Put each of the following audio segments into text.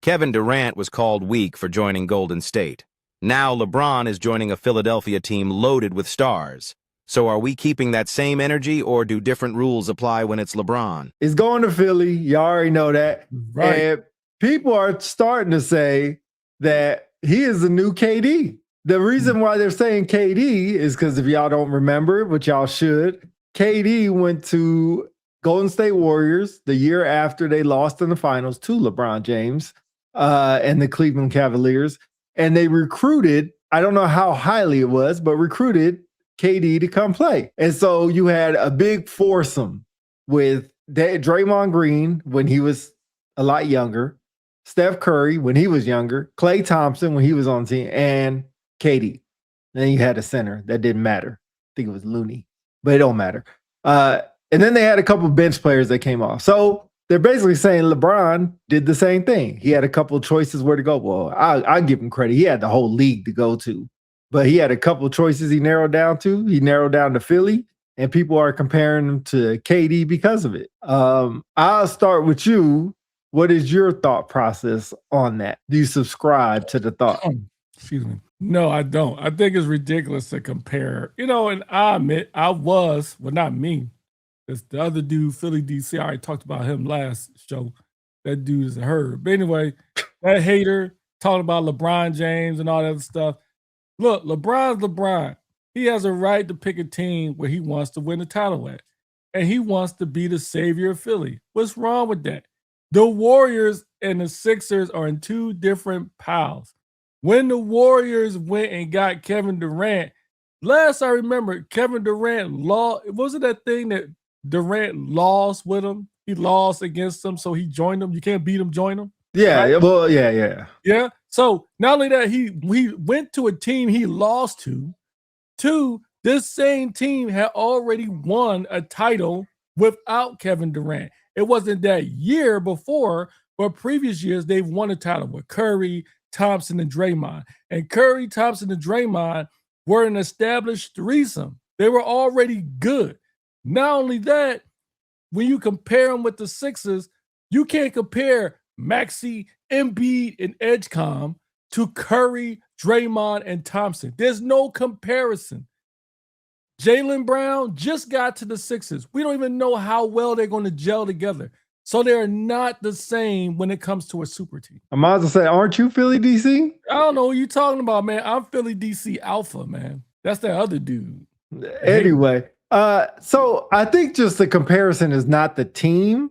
Kevin Durant was called weak for joining Golden State. Now LeBron is joining a Philadelphia team loaded with stars. So are we keeping that same energy, or do different rules apply when it's LeBron? It's going to Philly. You already know that. Right. And people are starting to say that he is the new KD. The reason why they're saying KD is because if y'all don't remember, but y'all should, KD went to Golden State Warriors the year after they lost in the finals to LeBron James and the Cleveland Cavaliers. And they recruited, I don't know how highly it was, but recruited KD to come play. And so you had a big foursome with Draymond Green when he was a lot younger, Steph Curry when he was younger, Klay Thompson when he was on the team, and KD. And then you had a center that didn't matter. I think it was Looney, but it don't matter. And then they had a couple bench players that came off. So they're basically saying LeBron did the same thing. He had a couple of choices where to go. Well, I'll give him credit. He had the whole league to go to. But he had a couple of choices he narrowed down to. He narrowed down to Philly, and people are comparing him to KD because of it. I'll start with you. What is your thought process on that? Do you subscribe to the thought? Excuse me. No, I don't. I think it's ridiculous to compare. And I admit not me. It's the other dude, Philly DC. I already talked about him last show. That dude is a herd. But anyway, that hater talking about LeBron James and all that other stuff. Look, LeBron's LeBron. He has a right to pick a team where he wants to win the title at. And he wants to be the savior of Philly. What's wrong with that? The Warriors and the Sixers are in two different piles. When the Warriors went and got Kevin Durant, last I remember, Kevin Durant lost. Wasn't that thing that Durant lost with him? He lost against them, so he joined them. You can't beat him, join them. Yeah, right? well, yeah. Yeah. So not only that, he went to a team he lost to. Two, this same team had already won a title without Kevin Durant. It wasn't that year before, but previous years they've won a title with Curry, Thompson, and Draymond. And Curry, Thompson, and Draymond were an established threesome. They were already good. Not only that, when you compare them with the Sixers, you can't compare Maxey, Embiid, and Edgecombe to Curry, Draymond, and Thompson. There's no comparison. Jaylen Brown just got to the Sixers. We don't even know how well they're going to gel together. So they're not the same when it comes to a super team. I might as well say, aren't you Philly DC? I don't know what you're talking about, man. I'm Philly DC Alpha, man. That's that other dude. Anyway, so I think just the comparison is not the team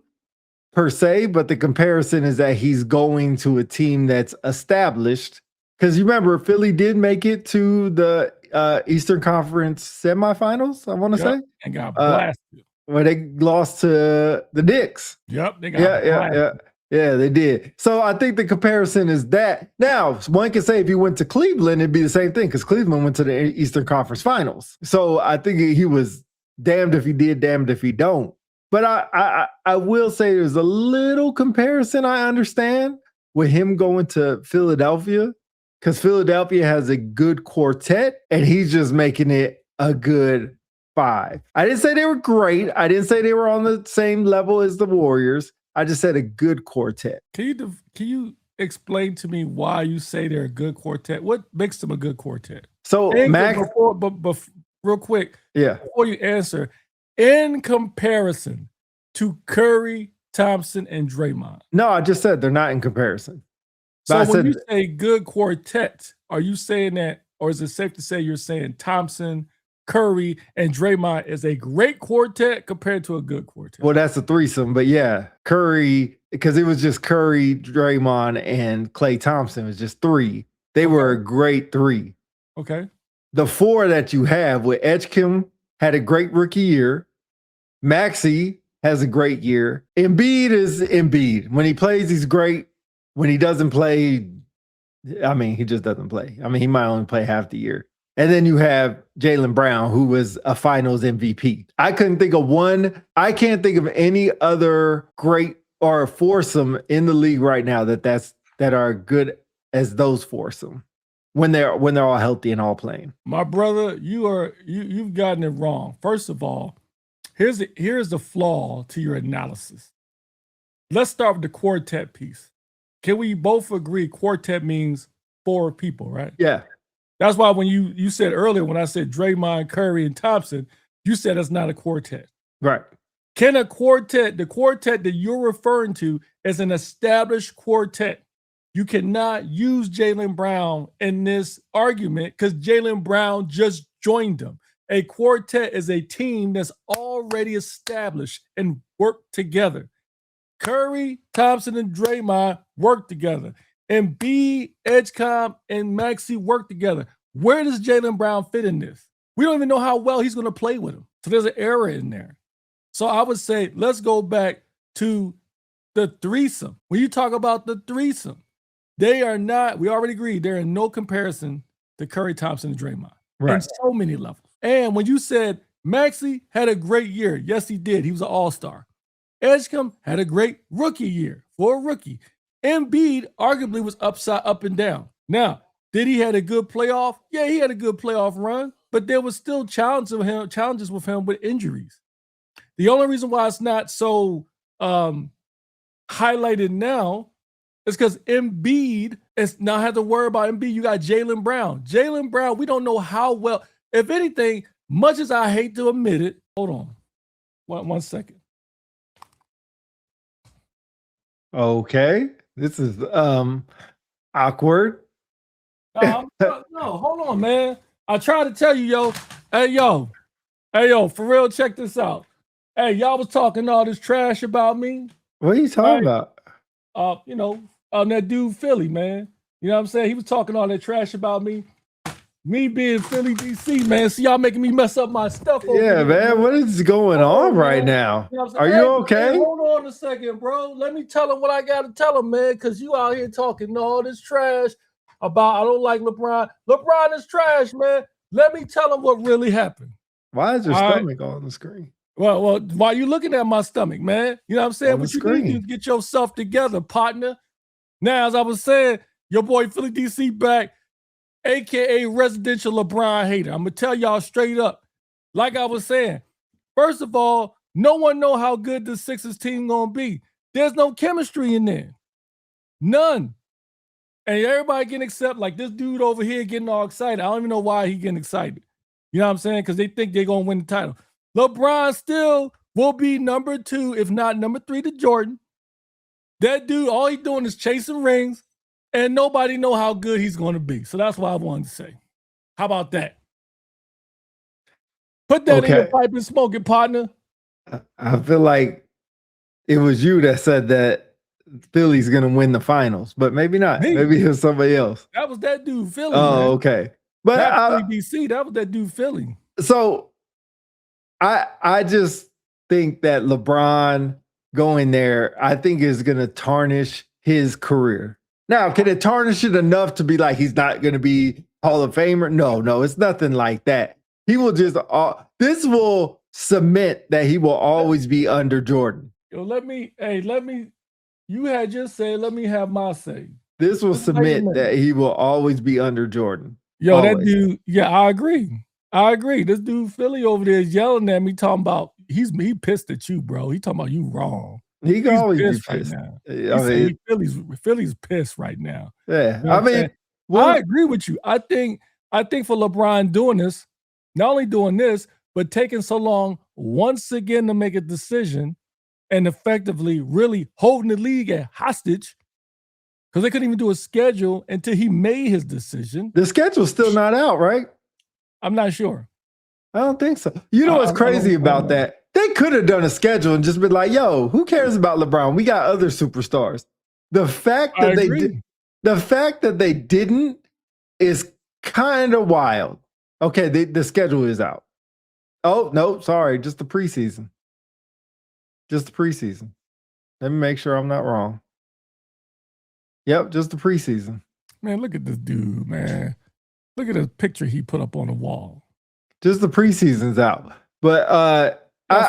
per se, but the comparison is that he's going to a team that's established. Because you remember, Philly did make it to the Eastern Conference semifinals, I want to say. And got blasted. Where they lost to the Knicks. Yep, they got blasted. Yeah, they did. So I think the comparison is that. Now, one can say if he went to Cleveland, it'd be the same thing because Cleveland went to the Eastern Conference Finals. So I think he was damned if he did, damned if he don't. But I will say there's a little comparison I understand with him going to Philadelphia because Philadelphia has a good quartet and he's just making it a good five. I didn't say they were great. I didn't say they were on the same level as the Warriors. I just said a good quartet. Can you explain to me why you say they're a good quartet? What makes them a good quartet? So Max, but real quick, yeah. Before you answer, in comparison to Curry, Thompson, and Draymond. No, I just said they're not in comparison. So when you say good quartet, are you saying that, or is it safe to say you're saying Thompson, Curry, and Draymond is a great quartet compared to a good quartet? Well, that's a threesome, but yeah, Curry, because it was just Curry, Draymond, and Klay Thompson. It was just three. They were a great three. Okay. The four that you have with Edgecombe had a great rookie year. Maxey has a great year. Embiid is Embiid. When he plays, he's great. When he doesn't play, he just doesn't play. He might only play half the year. And then you have Jaylen Brown, who was a finals MVP. I couldn't think of one. I can't think of any other great or foursome in the league right now that are good as those foursome when they're all healthy and all playing. My brother, you've gotten it wrong. First of all, here's the flaw to your analysis. Let's start with the quartet piece. can we both agree quartet means 4 people, right? Yeah. That's why when you said earlier, when I said Draymond, Curry, and Thompson, you said it's not a quartet. Right. Can a quartet, the quartet that you're referring to is an established quartet. You cannot use Jaylen Brown in this argument because Jaylen Brown just joined them. A quartet is a team that's already established and work together. Curry, Thompson, and Draymond work together. Embiid, Edgecombe, and Maxey work together. Where does Jaylen Brown fit in this? We don't even know how well he's going to play with him. So there's an error in there. So I would say let's go back to the threesome. When you talk about the threesome, they are not, we already agreed, they're in no comparison to Curry, Thompson, and Draymond. Right. In so many levels. And when you said Maxey had a great year, yes, he did. He was an all-star. Edgecombe had a great rookie year for a rookie. Embiid arguably was up and down. Now, did he had a good playoff? Yeah, he had a good playoff run, but there was still challenges with him with injuries. The only reason why it's not so highlighted now is because Embiid is now have to worry about Embiid. You got Jaylen Brown. Jaylen Brown, we don't know how well. If anything, much as I hate to admit it, hold on, one second. Okay, this is awkward. No, hold on, man. I try to tell you, yo. Hey, yo, for real, check this out. Hey, y'all was talking all this trash about me. What are you talking about? That dude Philly, man. You know what I'm saying? He was talking all that trash about me. Me being Philly, DC, man. See, y'all making me mess up my stuff. Yeah, man. What is going on right now? You know are you okay? Man, hold on a second, bro. Let me tell him what I got to tell him, man, because you out here talking all this trash about I don't like LeBron. LeBron is trash, man. Let me tell him what really happened. Why is your stomach on the screen? Well, why you looking at my stomach, man? You know what I'm saying? What you need to do is get yourself together, partner. Now, as I was saying, your boy Philly DC back, aka residential LeBron hater. I'm gonna tell y'all straight up. Like I was saying, first of all, no one know how good the Sixers team gonna be. There's no chemistry in there. None. And everybody getting except like this dude over here getting all excited. I don't even know why he getting excited. You know what I'm saying? Because they think they're gonna win the title. LeBron still will be number 2, if not number 3 to Jordan. That dude, all he's doing is chasing rings, and nobody know how good he's going to be. So that's what I wanted to say. How about that? Put that in your pipe and smoke it, partner. I feel like it was you that said that Philly's going to win the finals, but maybe not. Maybe it was somebody else. That was that dude, Philly. Oh, man. okay. But Philly, DC, that was that dude, Philly. So I just think that LeBron going there, I think is going to tarnish his career. Now, can it tarnish it enough to be like he's not going to be Hall of Famer? No, it's nothing like that. He will just, this will cement that he will always be under Jordan. Yo, you had just said, let me have my say. This will cement that he will always be under Jordan. Yo, always. That dude, yeah, I agree. This dude Philly over there is yelling at me, talking about he pissed at you, bro. He talking about you wrong. He can always be pissed right now. Philly's pissed right now. Yeah, you know I agree with you. I think for LeBron doing this, not only doing this, but taking so long once again to make a decision and effectively really holding the league at hostage because they couldn't even do a schedule until he made his decision. The schedule's still not out, right? I'm not sure. I don't think so. You know what's crazy about that? They could have done a schedule and just been like, yo, who cares about LeBron? We got other superstars. The fact that they didn't is kind of wild. Okay, the schedule is out. Oh, no, sorry, just the preseason. Just the preseason. Let me make sure I'm not wrong. Yep, just the preseason. Man, look at this dude, man. Look at the picture he put up on the wall. Just the preseason's out. But I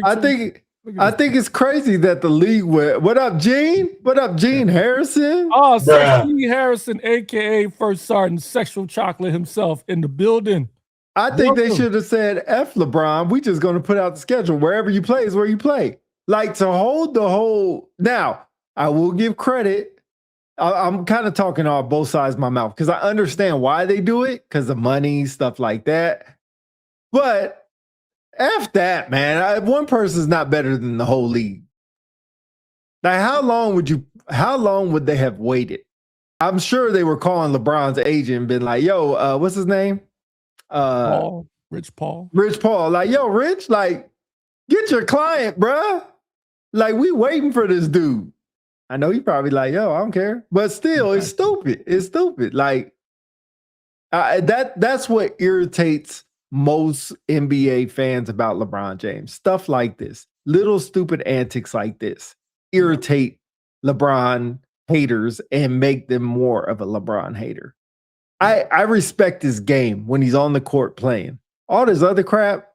think it's crazy that the league would. What up, Gene? What up, Gene Harrison? Oh, Gene Harrison, aka First Sergeant Sexual Chocolate himself in the building. I think they should have said, F LeBron, we just going to put out the schedule. Wherever you play is where you play. Like to hold the whole. Now, I will give credit I'm kind of talking on both sides of my mouth because I understand why they do it because of money, stuff like that. But F that, man. One person's not better than the whole league. Like, how long would they have waited? I'm sure they were calling LeBron's agent and been like, yo, what's his name? Rich Paul. Rich Paul. Like, yo, Rich, like, get your client, bruh. Like, we waiting for this dude. I know you probably like, yo, I don't care. But still, it's stupid. It's stupid. Like, that's what irritates most NBA fans about LeBron James. Stuff like this. Little stupid antics like this irritate LeBron haters and make them more of a LeBron hater. I respect his game when he's on the court playing. All this other crap,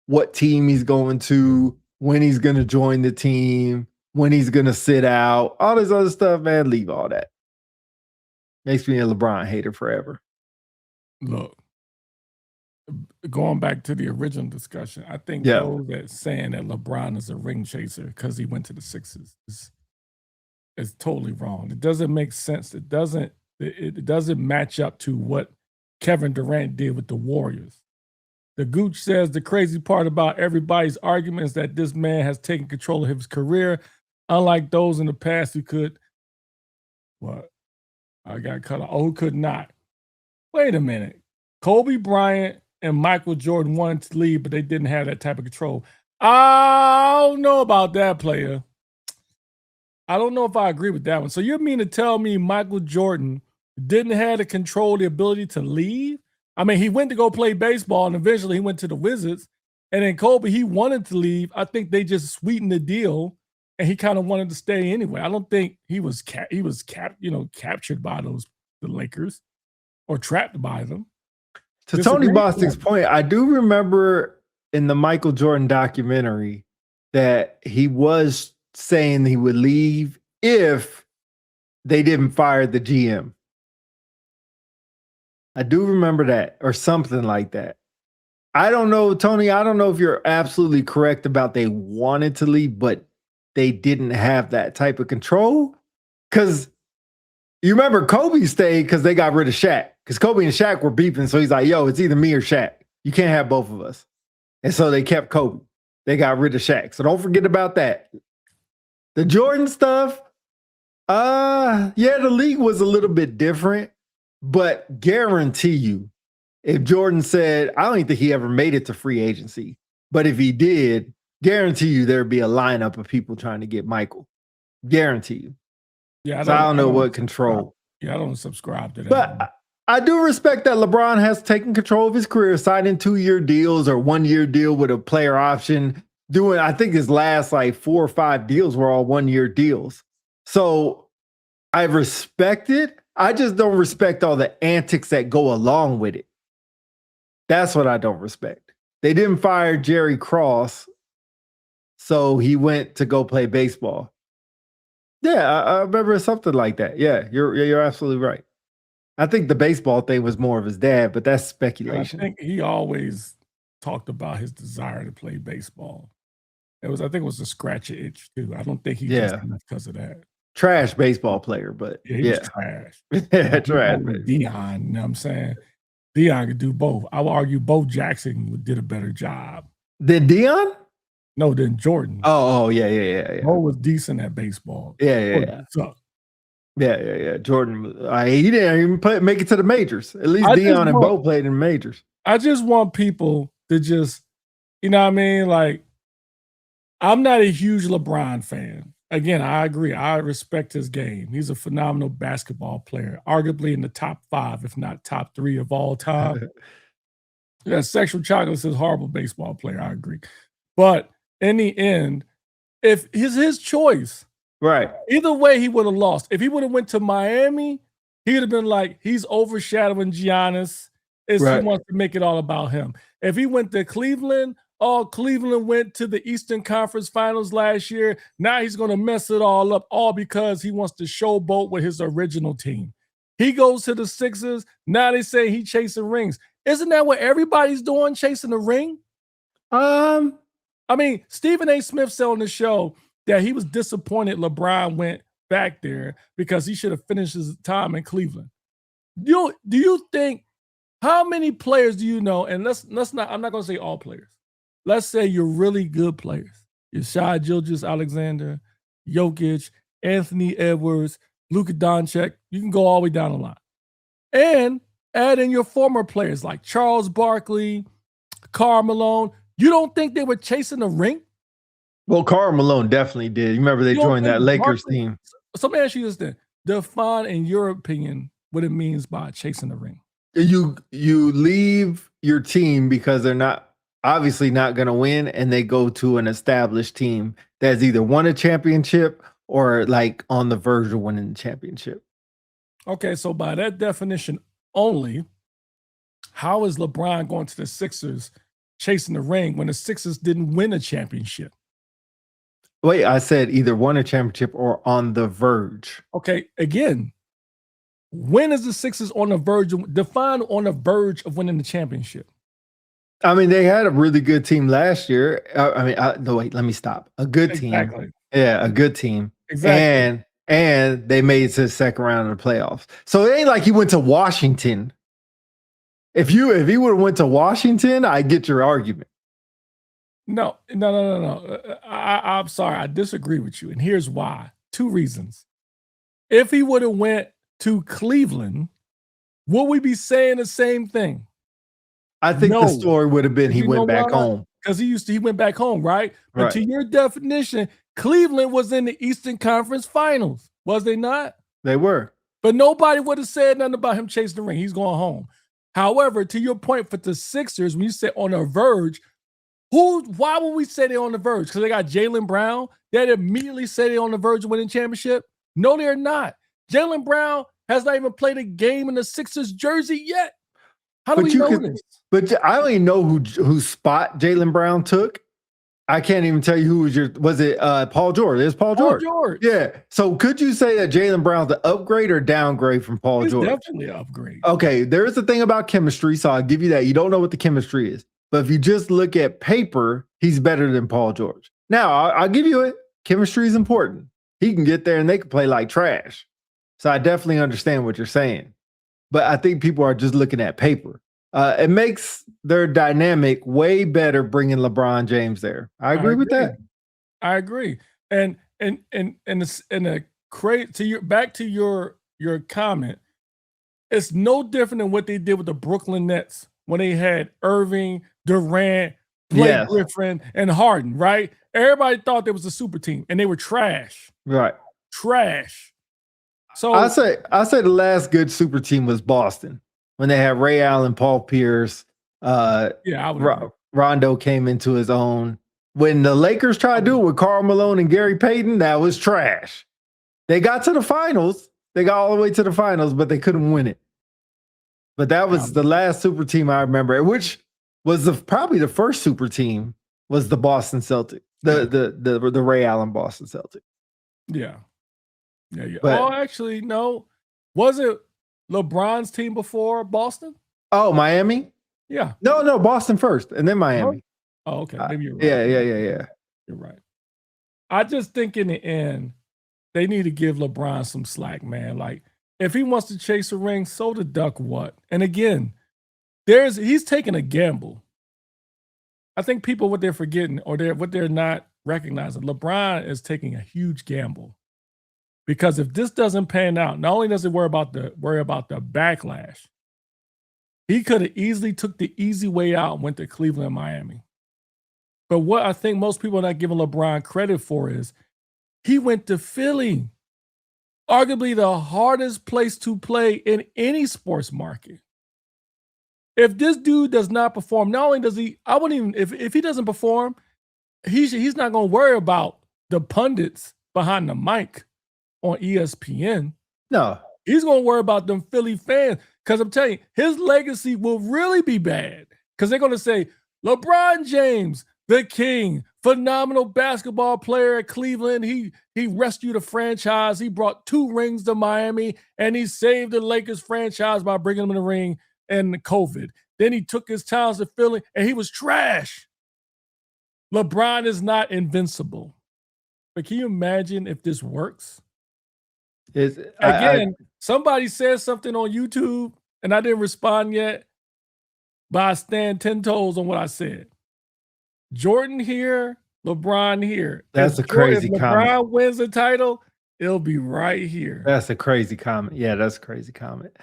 what team he's going to, when he's going to join the team, when he's going to sit out, all this other stuff, man, leave all that. Makes me a LeBron hater forever. Look, going back to the original discussion, I think those that saying that LeBron is a ring chaser because he went to the Sixers is totally wrong. It doesn't make sense. It doesn't match up to what Kevin Durant did with the Warriors. The Gooch says the crazy part about everybody's argument is that this man has taken control of his career, unlike those in the past who could. What? I got cut off. Oh, who could not? Wait a minute. Kobe Bryant and Michael Jordan wanted to leave, but they didn't have that type of control. I don't know about that, player. I don't know if I agree with that one. So you mean to tell me Michael Jordan didn't have the control, the ability to leave? I mean, he went to go play baseball, and eventually he went to the Wizards. And then Kobe, he wanted to leave. I think they just sweetened the deal, and he kind of wanted to stay anyway. I don't think he was captured by the Lakers or trapped by them. To Tony Bostic's point, I do remember in the Michael Jordan documentary that he was saying he would leave if they didn't fire the GM. I do remember that, or something like that. I don't know, Tony. I don't know if you're absolutely correct about they wanted to leave, but they didn't have that type of control. Because you remember Kobe stayed because they got rid of Shaq. Because Kobe and Shaq were beefing, so he's like, yo, it's either me or Shaq. You can't have both of us. And so they kept Kobe. They got rid of Shaq. So don't forget about that. The Jordan stuff, the league was a little bit different. But guarantee you, if Jordan said, I don't even think he ever made it to free agency, but if he did, guarantee you there'd be a lineup of people trying to get Michael. Guarantee you. Yeah, I don't know what control. Yeah, I don't subscribe to that. But I do respect that LeBron has taken control of his career, signing 2-year deals or 1-year deal with a player option. I think his last like 4 or 5 deals were all 1-year deals. So I respect it. I just don't respect all the antics that go along with it. That's what I don't respect. They didn't fire Jerry Cross, so he went to go play baseball. Yeah, I remember something like that. Yeah, you're absolutely right. I think the baseball thing was more of his dad, but that's speculation. I think he always talked about his desire to play baseball. I think it was a scratch itch too. I don't think he just because of that. Trash baseball player, but he was trash. Yeah, trash. Deion, you know what I'm saying? Deion could do both. I would argue both Jackson did a better job. Than Deion? No, than Jordan. Oh, yeah. Bo was decent at baseball. Yeah. Jordan, he didn't even make it to the majors. At least Deion and Bo played in majors. I just want people to just, you know what I mean? Like, I'm not a huge LeBron fan. Again, I agree. I respect his game. He's a phenomenal basketball player, arguably in the top 5, if not top 3 of all time. Yeah, Sexual Chocolate is a horrible baseball player. I agree. But in the end, if it's his choice, right? Either way, he would have lost. If he would have went to Miami, he would have been like, he's overshadowing Giannis. He wants to make it all about him. If he went to Cleveland, Cleveland went to the Eastern Conference Finals last year. Now he's going to mess it all up, all because he wants to showboat with his original team. He goes to the Sixers. Now they say he chasing rings. Isn't that what everybody's doing, chasing the ring? I mean, Stephen A. Smith said on the show that he was disappointed LeBron went back there because he should have finished his time in Cleveland. Do you think, how many players do you know? And let's not, I'm not going to say all players. Let's say you're really good players. You're Shai Gilgeous-Alexander, Jokic, Anthony Edwards, Luka Doncic. You can go all the way down the line. And add in your former players like Charles Barkley, Karl Malone. You don't think they were chasing the ring? Well, Karl Malone definitely did. You remember they joined that Lakers team. So let me ask you this then. Define, in your opinion, what it means by chasing the ring. You leave your team because they're not obviously not going to win, and they go to an established team that's either won a championship or like on the verge of winning the championship. Okay, so by that definition only, how is LeBron going to the Sixers chasing the ring when the Sixers didn't win a championship? Wait, I said either won a championship or on the verge. Okay, again, when is the Sixers on the verge? Define on the verge of winning the championship. I mean, they had a really good team last year. No, wait, let me stop. A good team. Yeah, a good team. Exactly. And they made it to the second round of the playoffs. So it ain't like he went to Washington. If he would have went to Washington, I get your argument. No. I'm sorry. I disagree with you. And here's why. 2 reasons. If he would have went to Cleveland, would we be saying the same thing? I think the story would have been he went back home. Because he went back home, right? But to your definition, Cleveland was in the Eastern Conference Finals. Was they not? They were. But nobody would have said nothing about him chasing the ring. He's going home. However, to your point, for the Sixers, when you say on the verge, why would we say they're on the verge? Because they got Jaylen Brown. They'd immediately say they're on the verge of winning championship. No, they're not. Jaylen Brown has not even played a game in the Sixers jersey yet. How do we know this? But I don't even know whose spot Jaylen Brown took. I can't even tell you who was it Paul George? There's Paul George. Yeah. So could you say that Jaylen Brown's an upgrade or downgrade from Paul George? Definitely an upgrade. Okay, there is a thing about chemistry, so I'll give you that. You don't know what the chemistry is. But if you just look at paper, he's better than Paul George. Now, I'll give you it. Chemistry is important. He can get there and they can play like trash. So I definitely understand what you're saying. But I think people are just looking at paper. It makes their dynamic way better bringing LeBron James there. I agree with that. I agree. And back to your comment, it's no different than what they did with the Brooklyn Nets when they had Irving, Durant, Blake Griffin, and Harden, right? Everybody thought they was a super team, and they were trash. Right. Trash. So I say the last good super team was Boston when they had Ray Allen, Paul Pierce. Rondo came into his own. When the Lakers tried to do it with Karl Malone and Gary Payton, that was trash. They got to the finals. They got all the way to the finals, but they couldn't win it. But that was the last super team I remember, which was probably the first super team was the Boston Celtics, the Ray Allen Boston Celtics. Yeah. But, actually, no. Was it LeBron's team before Boston? Oh, Miami? Yeah. No, Boston first, and then Miami. Oh, okay. Maybe you're right. Yeah. You're right. I just think in the end, they need to give LeBron some slack, man. Like, if he wants to chase a ring, so the duck what? And again, he's taking a gamble. I think people, what they're forgetting or what they're not recognizing, LeBron is taking a huge gamble. Because if this doesn't pan out, not only does he worry about the backlash, he could have easily took the easy way out and went to Cleveland and Miami. But what I think most people are not giving LeBron credit for is he went to Philly, arguably the hardest place to play in any sports market. If this dude does not perform, not only does he, I wouldn't even, if he doesn't perform, he's not going to worry about the pundits behind the mic on ESPN. No. He's going to worry about them Philly fans because I'm telling you, his legacy will really be bad because they're going to say, LeBron James, the king, phenomenal basketball player at Cleveland. He rescued a franchise. He brought 2 rings to Miami, and he saved the Lakers franchise by bringing them in the ring and COVID. Then he took his talents to Philly, and he was trash. LeBron is not invincible. But can you imagine if this works? Again, somebody said something on YouTube and I didn't respond yet, but I stand 10 toes on what I said. Jordan here, LeBron here. That's a crazy comment. If LeBron wins the title, it'll be right here. That's a crazy comment. Yeah, that's a crazy comment.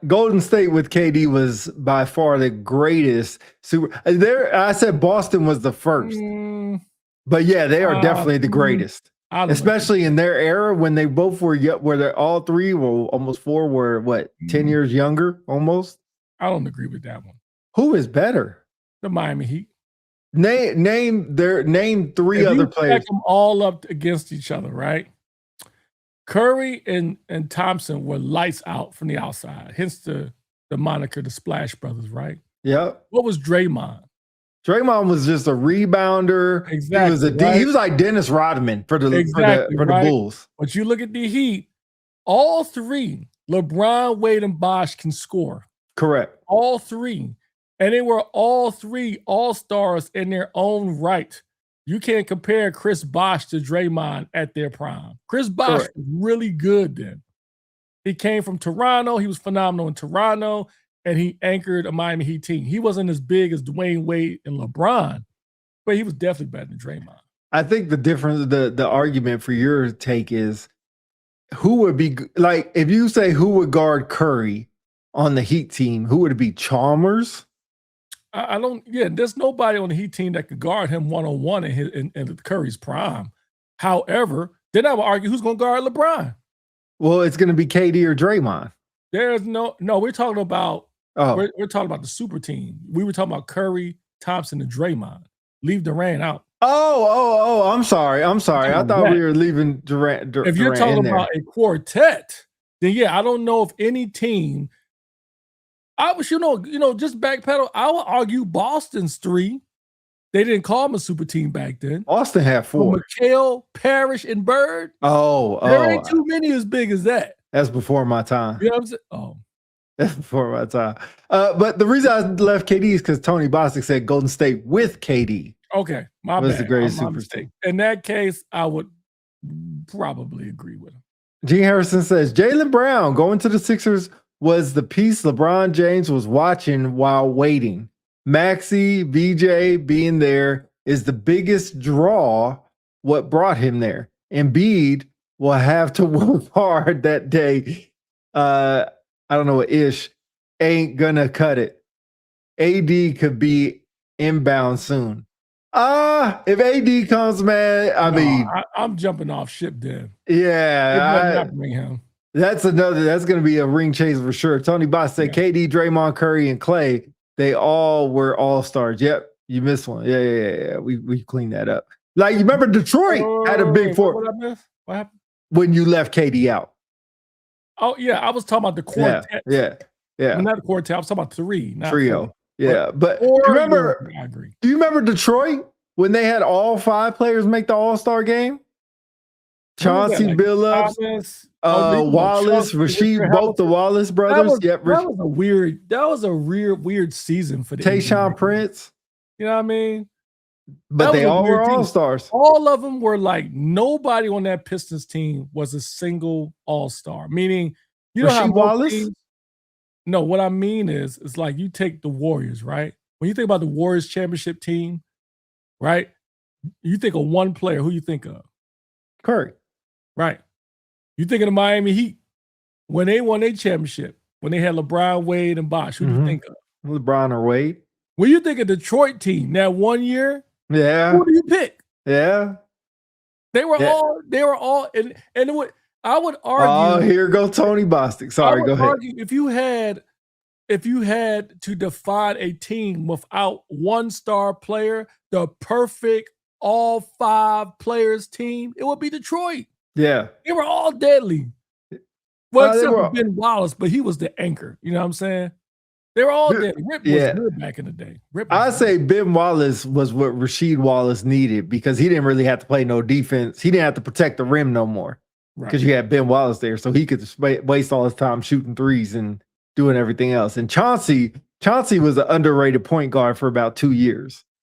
Golden State with KD was by far the greatest. I said Boston was the first. But yeah, they are definitely the greatest. Especially in their era when they both were where they're all three, well, almost four were what, 10 years younger almost? I don't agree with that one. Who is better? The Miami Heat. Name three other players. Stack them all up against each other, right? Curry and Thompson were lights out from the outside, hence the moniker, the Splash Brothers, right? Yep. What was Draymond? Draymond was just a rebounder. Exactly. He was like Dennis Rodman for the Bulls. But you look at the Heat, all three, LeBron, Wade, and Bosh can score. Correct. All three. And they were all three all-stars in their own right. You can't compare Chris Bosh to Draymond at their prime. Chris Bosh was really good then. He came from Toronto. He was phenomenal in Toronto, and he anchored a Miami Heat team. He wasn't as big as Dwayne Wade and LeBron, but he was definitely better than Draymond. I think the difference, the argument for your take is who would be, like, if you say who would guard Curry on the Heat team, who would it be? Chalmers? There's nobody on the Heat team that could guard him one-on-one in Curry's prime. However, then I would argue who's going to guard LeBron. Well, it's going to be KD or Draymond. There's we're talking about, we're talking about the super team. We were talking about Curry, Thompson, and Draymond. Leave Durant out. I'm sorry. I thought we were leaving Durant. If you're talking about a quartet, then yeah, I don't know if any team. I was, just backpedal. I would argue Boston's three. They didn't call them a super team back then. Boston had four. McHale, Parrish, and Bird. There ain't too many as big as that. That's before my time. You know what I'm saying? Oh. That's before my time. But the reason I left KD is because Tony Bostic said Golden State with KD. Okay, my was bad. the greatest super team. In that case, I would probably agree with him. Gene Harrison says Jaylen Brown going to the Sixers was the piece LeBron James was watching while waiting. Maxey, VJ being there is the biggest draw. What brought him there? Embiid will have to work hard that day. I don't know what ish ain't gonna cut it. AD could be inbound soon. If AD comes, man, I'm jumping off ship then. Yeah, bring him. That's going to be a ring chase for sure. Tony Boss said KD, Draymond, Curry, and Clay, they all were all-stars. Yep, you missed one. Yeah. We cleaned that up. Like, you remember Detroit had a big four. What I missed? What happened? When you left KD out. Oh, yeah, I was talking about the quartet. Yeah. Not the quartet, I was talking about trio. Yeah, but do you remember Detroit when they had all five players make the All-Star game? Chauncey Billups, Wallace, Rasheed, both the Wallace brothers. That was a weird season for the Tayshaun Prince. You know what I mean? But they all were all-stars. All of them were like, nobody on that Pistons team was a single all-star. Meaning, you know how Wallace? Teams, no, what I mean is, it's like you take the Warriors, right? When you think about the Warriors championship team, right? You think of one player, who you think of? Curry. Right. You think of the Miami Heat when they won their championship, when they had LeBron, Wade, and Bosh. Who do you think of? LeBron or Wade. When you think of Detroit team that 1 year, who do you pick? Yeah. They were all, and I would argue. Oh, here go Tony Bostic. Sorry, go ahead. If you had to define a team without one star player, the perfect all five players team, it would be Detroit. Yeah. They were all deadly. Well, except for Ben Wallace, but he was the anchor. You know what I'm saying? They were all deadly. Rip was good back in the day. I say Ben Wallace was what Rasheed Wallace needed because he didn't really have to play no defense. He didn't have to protect the rim no more because you had Ben Wallace there. So he could waste all his time shooting threes and doing everything else. And Chauncey was an underrated point guard for about 2 years.